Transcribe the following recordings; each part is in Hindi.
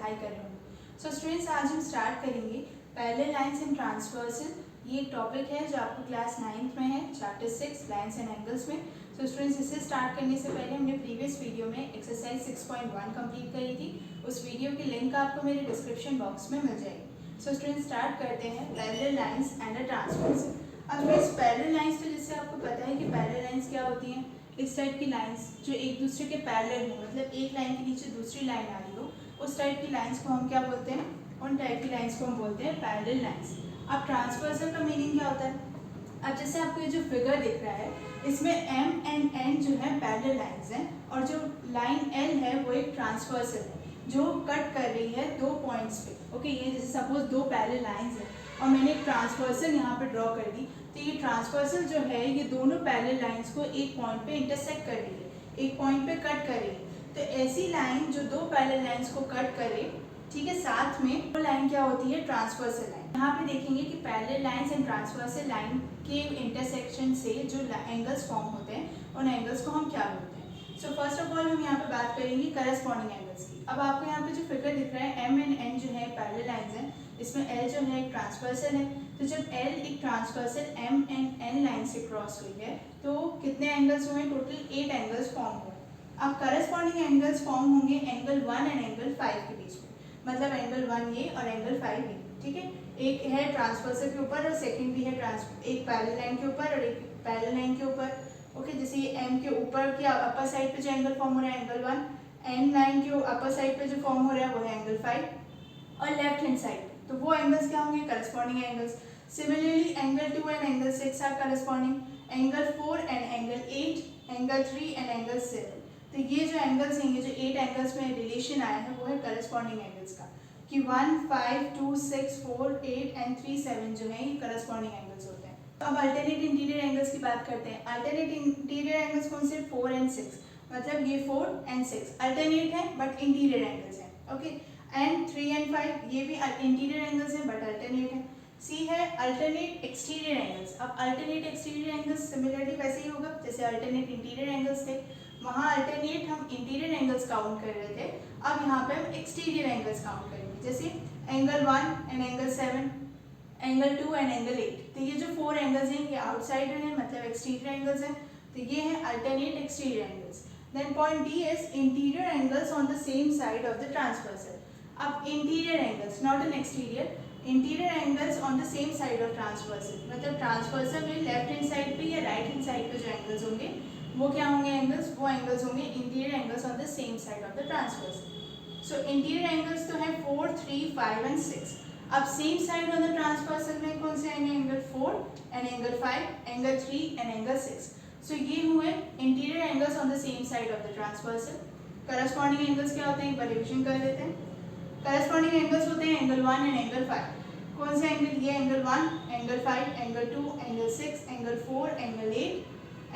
पढ़ाई कर रहे होंगे। सो स्टूडेंट्स, आज हम स्टार्ट करेंगे पैरेलल लाइंस एंड ट्रांसवर्सल। ये एक टॉपिक है जो आपको क्लास 9th में है, चैप्टर 6 लाइंस एंड एंगल्स में। सो स्टूडेंट्स, इसे स्टार्ट करने से पहले हमने प्रीवियस वीडियो में एक्सरसाइज 6.1 कंप्लीट करी थी। उस वीडियो की लिंक आपको मेरे डिस्क्रिप्शन बॉक्स में मिल जाएगी। सो स्टूडेंट्स, स्टार्ट करते हैं parallel lines and a transversal. अब इस पैरेलल लाइंस, तो जिससे आपको पता है कि पैरेलल लाइंस क्या होती हैं, इस टाइप की लाइंस जो एक दूसरे के पैरेलल हो, मतलब एक लाइन के नीचे दूसरी लाइन आ रही हो, उस टाइप की लाइंस को हम क्या बोलते हैं, उन टाइप की लाइंस को हम बोलते हैं पैरेलल लाइंस। अब ट्रांसवर्सल का मीनिंग क्या होता है? अब जैसे आपको ये जो फिगर दिख रहा है, इसमें एम एंड एन जो है पैरेलल लाइंस हैं, और जो लाइन एल है वो एक ट्रांसवर्सल है जो कट कर रही है दो पॉइंट्स पे। ओके, ये जैसे सपोज दो पैरेलल लाइंस हैं और मैंने एक ट्रांसवर्सल यहाँ पे ड्रॉ कर दी, तो ये ट्रांसवर्सल जो है ये दोनों पैरेलल लाइंस को एक पॉइंट पे इंटरसेक्ट कर रही है, एक पॉइंट पे कट कर रही है। तो ऐसी लाइन जो दो पैरेलल लाइंस को कट करे, ठीक है, साथ में वो लाइन क्या होती है? Transversal line. यहाँ पे देखेंगे कि parallel lines and transversal line के इंटरसेक्शन से जो एंगल्स फॉर्म होते हैं, उन एंगल्स को हम क्या बोलते हैं? सो फर्स्ट ऑफ ऑल हम यहाँ पे बात करेंगे करस्पॉन्डिंग एंगल्स की। अब आपको यहाँ पे जो फिगर दिख रहा है, एम एंड एन जो है पैरेलल लाइंस हैं, इसमें एल जो है एक ट्रांसवर्सल है। तो जब एल एक transversal M and N line से क्रॉस हुई है, तो कितने एंगल्स हुए? टोटल 8 एंगल्स फॉर्म हुए। अब करस्पॉन्डिंग एंगल्स फॉर्म होंगे एंगल 1 एंड एंगल 5 के बीच में, मतलब एंगल 1 ये और एंगल 5 ये, ठीक है। एक है ट्रांसवर्सल के ऊपर और सेकंड भी है एक पैरेलल लाइन के ऊपर और एक पैरेलल लाइन के ऊपर। ओके, जैसे ये एम के ऊपर के अपर साइड पे जो एंगल फॉर्म हो रहा है एंगल 1, एन लाइन के अपर साइड पे जो फॉर्म हो रहा है वो है एंगल 5, और लेफ्ट हैंड साइड तो वो एंगल्स क्या होंगे? Corresponding angles. Similarly angle 2 and angle 6 are corresponding, angle 4 and angle 8, angle 3 and angle 7। तो ये जो एंगल्स हैं, ये जो 8 एंगल्स में रिलेशन आया है वो है करस्पॉन्डिंग एंगल्स का, कि 1, 5, 2, 6, 4, 8 एंड 3, 7 जो है ये करस्पॉन्डिंग एंगल्स होते हैं। तो अब अल्टरनेट इंटीरियर एंगल्स की बात करते हैं। अल्टरनेट इंटीरियर एंगल्स कौन से? 4 एंड 6, मतलब ये 4 एंड 6 अल्टरनेट है बट इंटीरियर एंगल्स हैं। ओके, एंड 3 एंड 5 ये भी इंटीरियर एंगल्स हैं बट अल्टरनेट है। सी है अल्टरनेट एक्सटीरियर एंगल्स। अब अल्टरनेट एक्सटीरियर एंगल्स सिमिलरली वैसे ही होगा जैसे अल्टरनेट इंटीरियर एंगल्स थे। वहाँ अल्टरनेट हम इंटीरियर एंगल्स काउंट कर रहे थे, अब यहाँ पे हम एक्सटीरियर एंगल्स काउंट करेंगे, जैसे angle 1 and angle 7, angle 2 and angle 8। तो ये जो 4 एंगल्स हैं ये आउटसाइड हैं, मतलब एक्सटीरियर एंगल्स हैं, तो ये है alternate exterior angles. Then point D is interior angles on the same side of the transversal. अब interior angles, not an exterior, interior angles on the same side of transversal, मतलब ट्रांसवर्सल में लेफ्ट हैंड साइड पे या राइट हैंड साइड पे जो एंगल्स होंगे वो क्या होंगे? एंगल्स, वो एंगल्स होंगे interior angles on the same side of the transversal. So interior angles तो है 4, 3, 5 एंड 6। अब same side on the transversal में कौन से आएंगे? Angle 4 and angle 5, angle 3 and angle 6। सो ये हुए interior angles on the same side of the transversal. Corresponding angles क्या होते हैं? एक बार रिविजन कर लेते हैं। करस्पॉन्डिंग एंगल्स होते हैं एंगल 1 एंड एंगल 5। कौन से एंगल? ये angle 1, angle 5, angle 2, angle 6, angle 4, angle 8,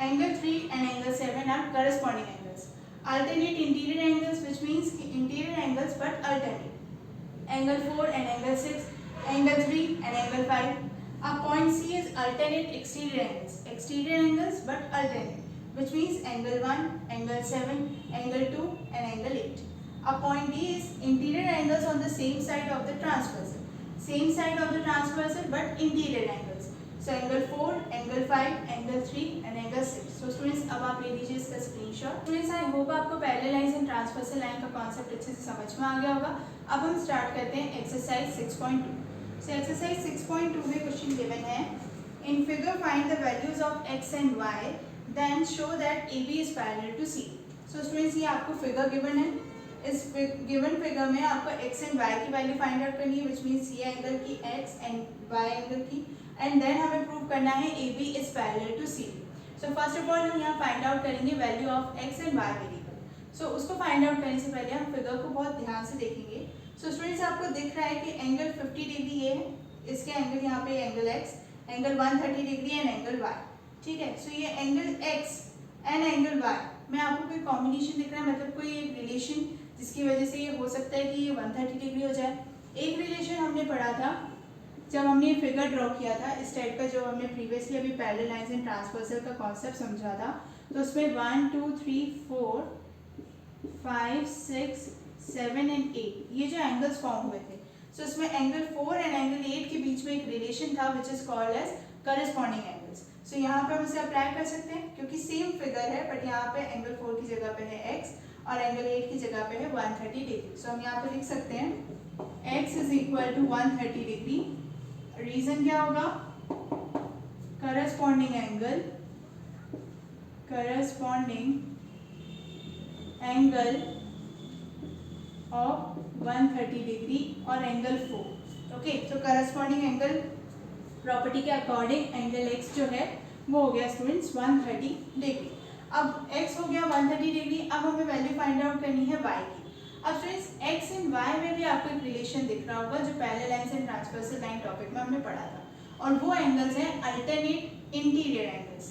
angle 3 and angle 7 are corresponding angles. Alternate interior angles, which means interior angles but alternate. Angle 4 and angle 6, angle 3 and angle 5. Our point C is alternate exterior angles. Exterior angles but alternate, which means angle 1, angle 7, angle 2 and angle 8. Our point D is interior angles on the same side of the transversal. Same side of the transversal but interior angles. So angle 4, angle 5, angle 3 and angle 6. So students, अब आप ले लीजिए इसका स्क्रीनशॉट। स्टूडेंट्स, आई होप आपको parallel lines and transversal line का कॉन्सेप्ट अच्छे से समझ में आ गया होगा। अब हम स्टार्ट करते हैं एक्सरसाइज 6.2। सो एक्सरसाइज 6.2 में क्वेश्चन गिवन है, in figure find the values of x and y, then show that AB is parallel to C। So students, ये आपको फिगर गिवन है, इस गिवन फिगर में आपको x एंड y की वैल्यू फाइंड आउट करनी है, विच मीन्स ये एंगल की x एंड y एंगल की, एंड देन हमें प्रूव करना है AB is parallel to CD। So first of all हम यहाँ फाइंड आउट करेंगे value of x and y variable. So उसको फाइंड आउट करने से पहले हम फिगर को बहुत ध्यान से देखेंगे। सो स्टूडेंट्स, आपको दिख रहा है कि एंगल 50 डिग्री ये है, इसके एंगल यहाँ पे angle x, angle 130 degree and angle y, ठीक है। सो ये angle x and angle y में आपको कोई कॉम्बिनेशन दिख रहा है, मतलब कोई एक रिलेशन जिसकी वजह से ये हो सकता है कि ये 130 डिग्री हो जाए। एक रिलेशन हमने पढ़ा था जब हमने फिगर ड्रॉ किया था इस टाइप का, जो हमने प्रीवियसली अभी पैरेलल लाइंस एंड ट्रांसवर्सल का कॉन्सेप्ट समझा था, तो उसमें 1, 2, 3, 4, 5, 6, 7 एंड 8, ये जो एंगल्स फॉर्म हुए थे, सो इसमें एंगल 4 एंड एंगल 8 के बीच में एक रिलेशन था which is called as corresponding angles. So यहाँ पे हम इसे अप्लाई कर सकते हैं क्योंकि सेम फिगर है, बट यहाँ पे एंगल 4 की जगह पे है x और एंगल 8 की जगह पे है 130 डिग्री। सो हम यहाँ पे लिख सकते हैं x is equal to 130 degree. Reason क्या होगा? करस्पॉन्डिंग एंगल ऑफ 130 डिग्री और एंगल 4। ओके, तो करस्पॉन्डिंग एंगल प्रॉपर्टी के अकॉर्डिंग एंगल x जो है वो हो गया स्टूडेंट्स 130 डिग्री। अब x हो गया 130 डिग्री। अब हमें वैल्यू फाइंड आउट करनी है y की। अब स्टूडेंट्स x एंड y में भी आपको एक रिलेशन दिख रहा होगा जो parallel lines and transversal line topic में हमने पढ़ा था, और वो एंगल्स हैं alternate interior angles.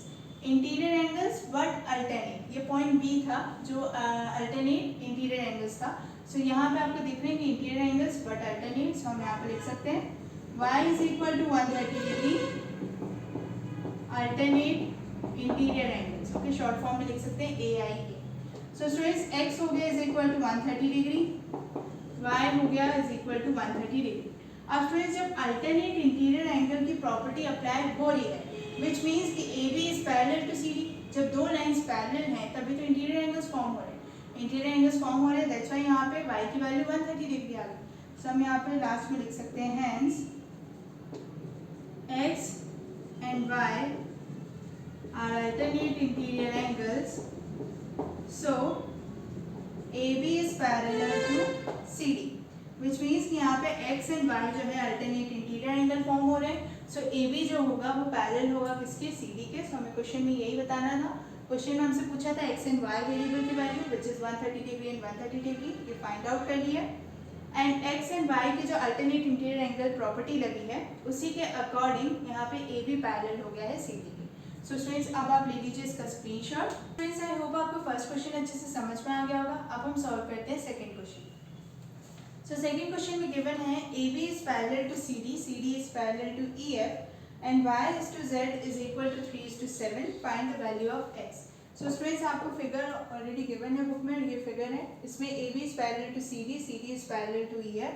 Interior angles but alternate, ये पॉइंट बी था जो अल्टरनेट इंटीरियर एंगल्स था। सो यहाँ पे आपको दिख रहे हैं कि interior angles but alternate. So हम यहाँ पे लिख सकते हैं y is equal to 130 degree alternate interior angles. Okay, short form में लिख सकते हैं AIA। सो स्टूडेंट्स x हो गया is equal to 130 degree, y हो गया इज इक्वल टू 130 डिग्री। अब स्टूडेंट्स जब अल्टरनेट इंटीरियर एंगल की प्रॉपर्टी अप्लाई हो रही है विच मीन्स कि AB is parallel to CD, जब दो लाइंस पैरेलल हैं तभी तो इंटीरियर एंगल्स फॉर्म हो रहे हैं। इंटीरियर एंगल्स फॉर्म हो रहे हैं, दैट्स व्हाई यहाँ पे y की वैल्यू 130 डिग्री आ गई। सो हम यहाँ पे लास्ट में लिख सकते हैं hence x and y are alternate interior angles, so AB is parallel to CD, which means कि यहाँ पे x and y जो है alternate interior angle फॉर्म हो रहे हैं। सो AB जो होगा वो पैरेलल होगा किसके? CD के। सो हमें क्वेश्चन में यही बताना था। क्वेश्चन में हमसे पूछा था x and y वेरिएबल की value which is 130 degree and 130 degree, ये फाइंड आउट कर लिया। एंड x एंड y की जो अल्टरनेट इंटीरियर एंगल प्रॉपर्टी लगी है उसी के अकॉर्डिंग यहाँ पे AB पैरेलल हो गया है CD के। सो स्टूडेंट्स अब आप ले लीजिए इसका स्क्रीनशॉट। स्टूडेंट्स आई होप आपको फर्स्ट क्वेश्चन अच्छे से समझ में आ गया होगा। अब हम सॉल्व करते हैं second question. So second question में गिवन है AB is parallel to CD, CD is parallel to EF and Y is to Z is equal to 3:7, find the value of x। So students आपको फिगर ऑलरेडी गिवन है बुक में, ये फिगर है। इसमें AB is parallel to CD, CD is parallel to EF,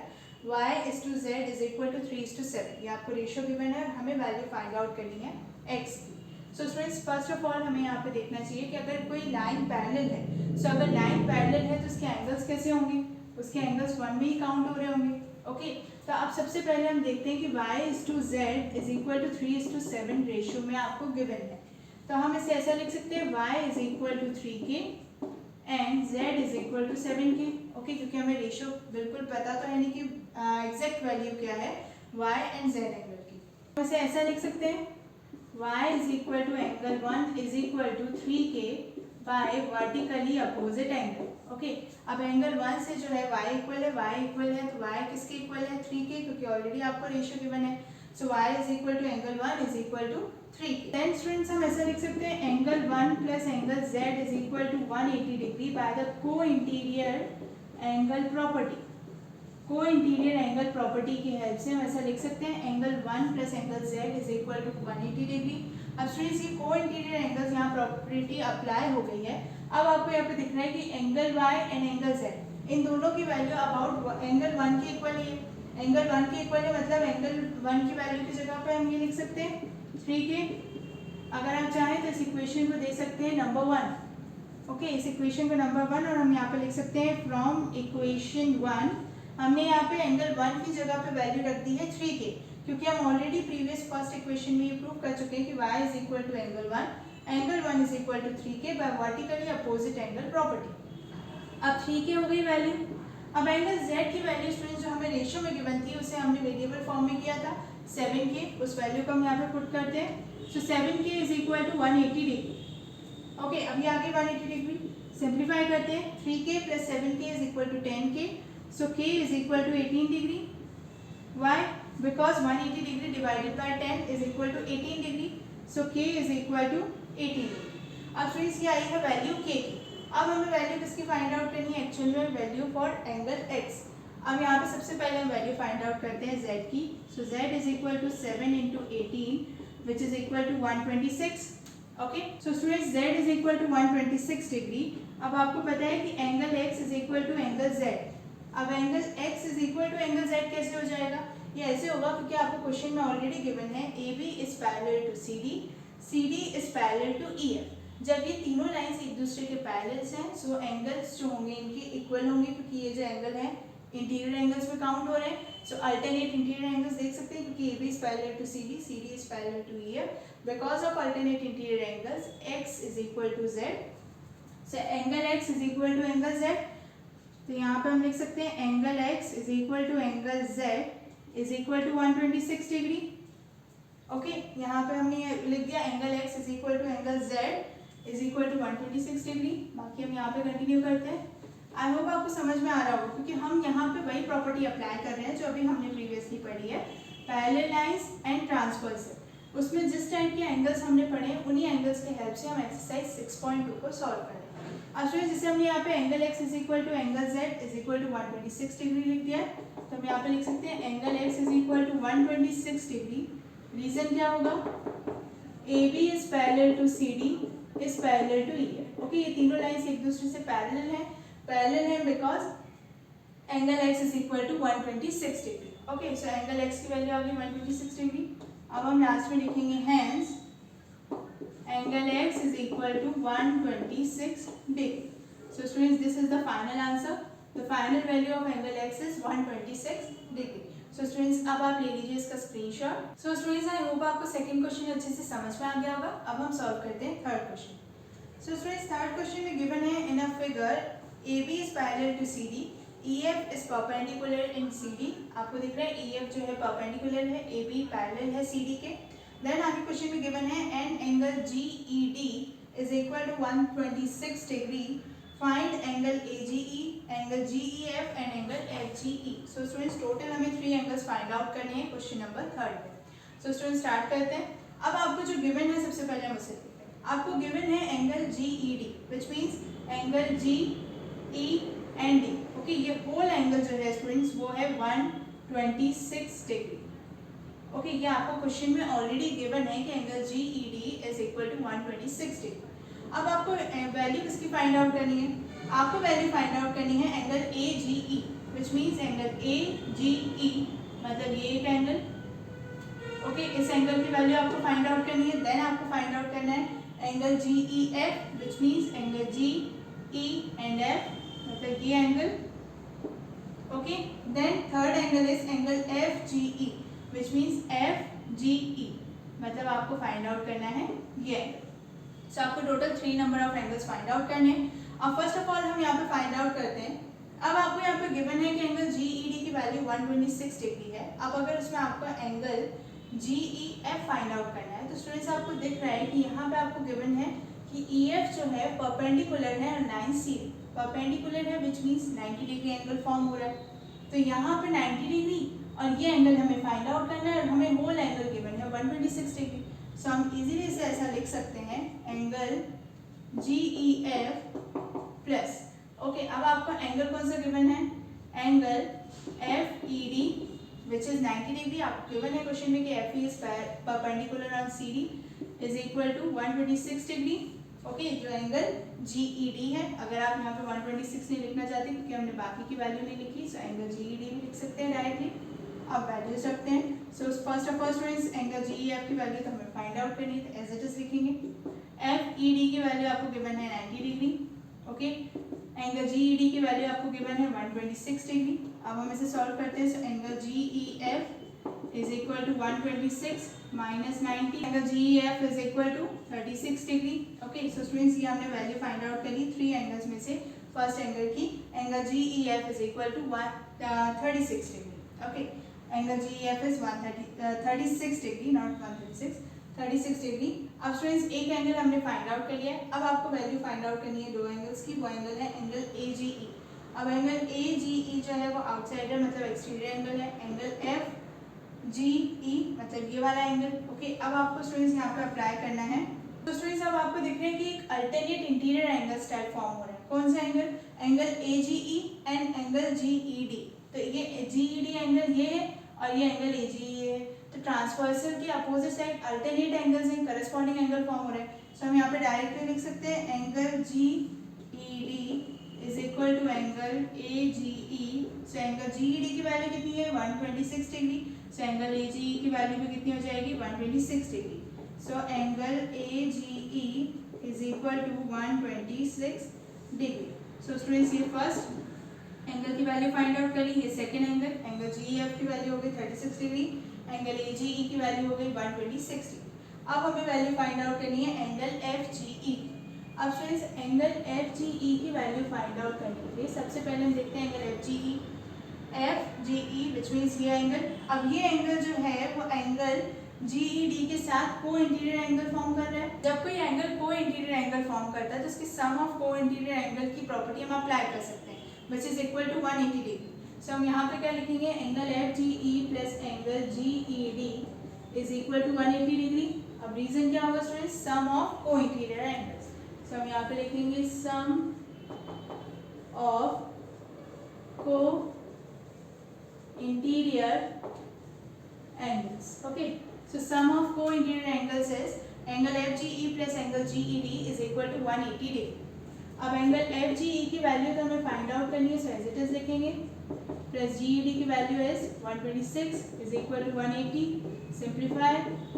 Y is to Z is equal to 3:7। ये आपको रेशियो गिवन है, हमें वैल्यू फाइंड आउट करनी है x की। So students first of all हमें यहाँ पे देखना चाहिए कि अगर कोई लाइन पैरेलल है, सो अगर लाइन पैरेलल है तो उसके एंगल्स कैसे होंगे? उसके एंगल्स 1 में ही काउंट हो रहे होंगे। ओके, तो अब सबसे पहले हम देखते हैं कि y is to z is equal to 3:7 ratio में आपको गिवन है। तो हम इसे ऐसा लिख सकते हैं y is equal to 3k and z is equal to 7k। Okay, क्योंकि हमें रेशियो बिल्कुल पता तो है नहीं कि एग्जैक्ट वैल्यू क्या है y एंड z एंगल की। तो इसे ऐसा लिख सकते हैं y is equal to angle 1 is equal to 3k by vertically opposite angle. Okay, अब एंगल 1 से जो है y इक्वल है, तो y किसके इक्वल है? 3k, क्योंकि ऑलरेडी आपको रेशियो गिवन है। So y is equal to angle 1 is equal to 3k। Then students हम ऐसा लिख सकते हैं angle 1 plus angle z is equal to 180 degree by the co interior angle property. Co interior angle property की हेल्प से हम ऐसा लिख सकते हैं angle 1 plus angle z is equal to 180 degree. अब स्टूडेंट्स ये को इंटीरियर एंगल्स यहाँ प्रॉपर्टी अप्लाई हो गई है। अब आपको यहाँ पे दिख रहा है कि angle y and angle z, इन दोनों की वैल्यू अबाउट एंगल 1 के इक्वल है। एंगल 1 के इक्वल है मतलब एंगल 1 की वैल्यू की जगह पे हम ये लिख सकते हैं 3k। अगर आप चाहें तो इस इक्वेशन को दे सकते हैं नंबर 1। ओके, इस इक्वेशन को नंबर 1 और हम यहाँ पे लिख सकते हैं फ्रॉम इक्वेशन 1 हमने यहाँ पे एंगल 1 की जगह पे वैल्यू रख दी है 3k, क्योंकि हम ऑलरेडी प्रीवियस फर्स्ट इक्वेशन में ये प्रूव कर चुके हैं कि y is equal to angle 1 is equal to 3k by vertically opposite angle property. अब 3k हो गई वैल्यू। अब एंगल z की वैल्यू स्टूडेंट्स जो हमें रेशियो में गिवन थी उसे हमने वेरिएबल फॉर्म में किया था 7k, उस वैल्यू को हम यहाँ पे पुट करते हैं। So 7k is equal to 180 degree. Okay, अब ये आगे 180 डिग्री सिंप्लीफाई करते हैं। 3k plus 7k is equal to 10k, so k is equal to 18 degree. Why? Because 180 degree divided by 10 is equal to 18 degree. So k is equal to 18 degree. अब फ्रेंड्स ये आई है वैल्यू k की। अब हमें वैल्यू किसकी फाइंड आउट करनी है? एक्चुअल में वैल्यू फॉर एंगल x। अब यहाँ पे सबसे पहले हम वैल्यू फाइंड आउट करते हैं z की। So z is equal to 7 into 18 which is equal to 126। Okay, so students z is equal to 126 degree. अब आपको पता है कि angle x is equal to angle z, अब angle x is equal to angle z कैसे हो जाएगा? ये ऐसे होगा क्योंकि आपको क्वेश्चन में ऑलरेडी गिवन है AB is parallel to CD is parallel to EF। जब ये तीनों लाइंस एक दूसरे के पैरेलल्स हैं सो एंगल्स जो होंगे इनके इक्वल होंगे, क्योंकि ये जो एंगल है इंटीरियर एंगल्स में काउंट हो रहे हैं। सो अल्टरनेट इंटीरियर एंगल्स देख सकते हैं क्योंकि AB is parallel to CD is parallel to EF। Because of alternate interior angles x is equal to z, so angle x is equal to angle z। तो यहाँ पे हम लिख सकते हैं angle x is equal to angle z is equal to 126 degree. Okay, यहाँ पे हमने लिख दिया angle x is equal to angle z is equal to 126 degree. बाकी हम यहाँ पे कंटिन्यू करते हैं। आई होप आपको समझ में आ रहा होगा क्योंकि हम यहाँ पे वही प्रॉपर्टी अप्लाई कर रहे हैं जो अभी हमने प्रीवियसली पढ़ी है, पैरेलल लाइंस एंड ट्रांसवर्सल। उसमें जिस टाइप के एंगल्स हमने पढ़े हैं उन्हीं एंगल्स के हेल्प से हम एक्सरसाइज 6.2 को सॉल्व करें। अब स्टूडेंट्स जैसे हमने यहाँ पे angle x is equal to angle z is equal to 126 degree लिख दिया है, तो हम यहाँ पे लिख सकते हैं angle x is equal to 126 degree. Reason क्या होगा? AB is parallel to CD is parallel to EF। Okay, ये तीनों लाइंस एक दूसरे से पैरेलल है because angle x is equal to 126 degree. Okay, so angle x की वैल्यू आ गई 126 डिग्री। अब हम लास्ट में लिखेंगे hence angle x is equal to 126 degree. So students, this is the final answer. The final value of angle x is 126 degree. So students, अब आप ले लीजिए इसका screenshot. So students, I hope आपको सेकंड क्वेश्चन अच्छे से समझ में आ गया होगा। अब हम सॉल्व करते हैं third question. So students, third question में गिवन है in a figure AB is parallel to CD, EF is perpendicular in CD। आपको दिख रहा है EF जो है perpendicular है, AB parallel है CD के। देन आगे क्वेश्चन में गिवन है an angle GED is equal to 126 degree. Find angle AGE, angle GEF and angle FGE। So students, total हमें 3 एंगल्स फाइंड आउट करने हैं क्वेश्चन नंबर थर्ड में। सो स्टूडेंट्स, स्टार्ट करते हैं। अब आपको जो गिवन है सबसे पहले हम उसे देखते हैं। आपको गिवन है angle GED which means angle GE and D। Okay, ये होल एंगल जो है स्टूडेंट्स वो है 126 डिग्री। ओके, ये आपको क्वेश्चन में ऑलरेडी गिवन है कि angle GED is equal to 126 degree. अब आपको वैल्यू किसकी फाइंड आउट करनी है? आपको वैल्यू फाइंड आउट करनी है angle AGE which means angle AGE मतलब ये एक एंगल। ओके, इस एंगल की वैल्यू आपको फाइंड आउट करनी है। देन आपको फाइंड आउट करना है angle GEF which means angle GE and F मतलब ये एंगल। Okay, then third angle is angle FGE which means FGE मतलब आपको फाइंड आउट करना है ये एंगल। सो आपको total 3 number of angles find out करने हैं। अब फर्स्ट ऑफ ऑल हम यहाँ पे फाइंड आउट करते हैं। अब आपको यहाँ पे गिवन है कि एंगल GED की वैल्यू 126 डिग्री है। अब अगर उसमें आपको एंगल GEF फाइंड आउट करना है तो स्टूडेंट्स आपको दिख रहा है कि यहाँ पे आपको गिवन है कि EF जो है परपेंडिकुलर है और लाइन C परपेंडिकुलर है which means 90 degree angle form हो रहा है। तो यहाँ पे 90 डिग्री और ये एंगल हमें फाइंड आउट करना है और हमें होल एंगल गिवन है 126 डिग्री। सो हम इजीली इसे ऐसा लिख सकते हैं एंगल GEF प्लस। ओके, अब आपका एंगल कौन सा गिवन है? Angle FED which is 90 degree. आपको गिवन है क्वेश्चन में कि FE is perpendicular on CD is equal to 126 degree. Okay, जो एंगल GED है, अगर आप यहाँ पे 126 नहीं लिखना चाहते क्योंकि हमने बाकी की वैल्यू नहीं लिखी, सो एंगल GED भी लिख सकते हैं डायरेक्टली। अब वैल्यूज रखते हैं। So first of all students, angle GEF की वैल्यू तो हमें फाइंड आउट करनी है, तो एज इट इज लिखेंगे। FED की वैल्यू आपको गिवन है 90 डिग्री। ओके, एंगल GED की वैल्यू आपको गिवन है 126 डिग्री। अब हम इसे सॉल्व करते हैं। So angle GEF is equal to 126 minus 90, angle GEF is equal to 36 degree. Okay, so students ये हमने वैल्यू फाइंड आउट करी 3 एंगल्स में से फर्स्ट एंगल की। Angle GEF is equal to 36 degree. Okay, angle GEF is 36 degree, not 136, 36 degree. अब स्टूडेंट्स एक एंगल हमने फाइंड आउट कर लिया है। अब आपको वैल्यू फाइंड आउट करनी है 2 एंगल्स की। वो एंगल है एंगल AGE। अब एंगल AGE जो है वो आउटसाइडर मतलब एक्सटीरियर एंगल है। एंगल FGE मतलब ये वाला एंगल। ओके, अब आपको स्टूडेंट्स यहाँ पे अप्लाई करना है। तो स्टूडेंट्स अब आपको दिख रहा है कि एक alternate interior angle type form हो रहा है। कौन सा angle? Angle AGE and angle GED। तो ये GED एंगल ये है और ये एंगल AGE है। तो ट्रांसवर्सल की अपोजिट साइड अल्टरनेट एंगल्स हैं, करस्पॉन्डिंग एंगल फॉर्म हो रहा है। सो हम यहाँ पे डायरेक्टली लिख सकते हैं angle GED is equal to angle AGE। So angle GED की वैल्यू कितनी है 126 डिग्री। सो एंगल AGE की वैल्यू भी कितनी हो जाएगी 126 degree. So angle AGE is equal to 126 degree. So students ये फर्स्ट एंगल की वैल्यू फाइंड आउट करी। ये सेकंड एंगल GEF की वैल्यू हो गई 36 डिग्री। एंगल AGE की वैल्यू हो गई 126 डिग्री। अब हमें वैल्यू फाइंड आउट करनी है एंगल FGE। अब फ्रेंड्स एंगल FGE की वैल्यू फाइंड आउट करने के लिए सबसे पहले हम देखते हैं एंगल FGE विच मीन्स ये एंगल। अब ये एंगल जो है वो एंगल GED के साथ को इंटीरियर एंगल फॉर्म कर रहा है। जब कोई एंगल को इंटीरियर एंगल फॉर्म करता है तो उसकी सम ऑफ को इंटीरियर एंगल की प्रॉपर्टी हम अप्लाई कर सकते हैं which is equal to 180 degree. So हम यहाँ पे क्या लिखेंगे angle FGE plus angle GED is equal to 180 degree. अब रीजन क्या होगा स्टूडेंट्स सम ऑफ को इंटीरियर एंगल्स। सो हम यहाँ पे लिखेंगे सम ऑफ को interior angles. Okay, so sum of को interior angles is angle FGE plus angle GED is equal to 180 degree. अब एंगल FGE की वैल्यू तो हमें फाइंड आउट करनी है, सो एज इट इज लिखेंगे प्लस GED की value is 126 is equal to 180। Simplify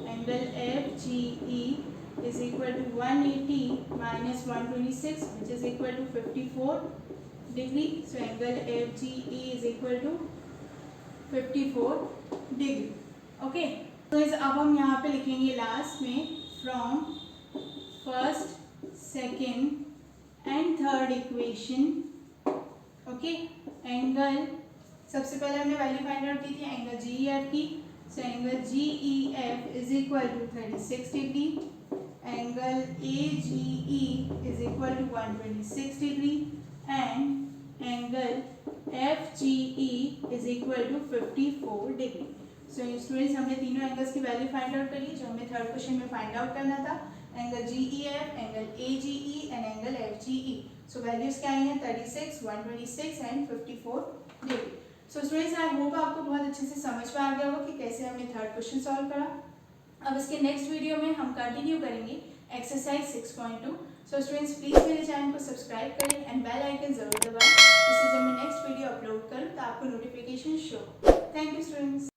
angle FGE is equal to 180 minus 126 which is equal to 54 degree. So angle FGE is equal to 54 degree. Okay. तो इस अब हम यहाँ पे लिखेंगे लास्ट में from first, second and third equation. Okay. Angle सबसे पहले हमने वैल्यू फाइंड आउट की थी एंगल GEF की। So angle GEF is equal to 36 degree. Angle AGE is equal to 126 degree and angle FGE is equal to 54 degree. So students हमने तीनों एंगल्स की वैल्यू फाइंड आउट करी जो हमें थर्ड क्वेश्चन में फाइंड आउट करना था। Angle GEF, angle AGE and angle FGE। So values क्या आई हैं 36, 126 and 54 degree. So students I hope आपको बहुत अच्छे से समझ में आ गया होगा कि कैसे हमने थर्ड क्वेश्चन सॉल्व करा। अब इसके नेक्स्ट वीडियो में हम कंटिन्यू करेंगे एक्सरसाइज 6.2। सो स्टूडेंट्स प्लीज़ मेरे चैनल को सब्सक्राइब करें एंड बेल आइकन जरूर दबाएं जिससे जब मैं नेक्स्ट वीडियो अपलोड करूं तो आपको notification show. Thank you students.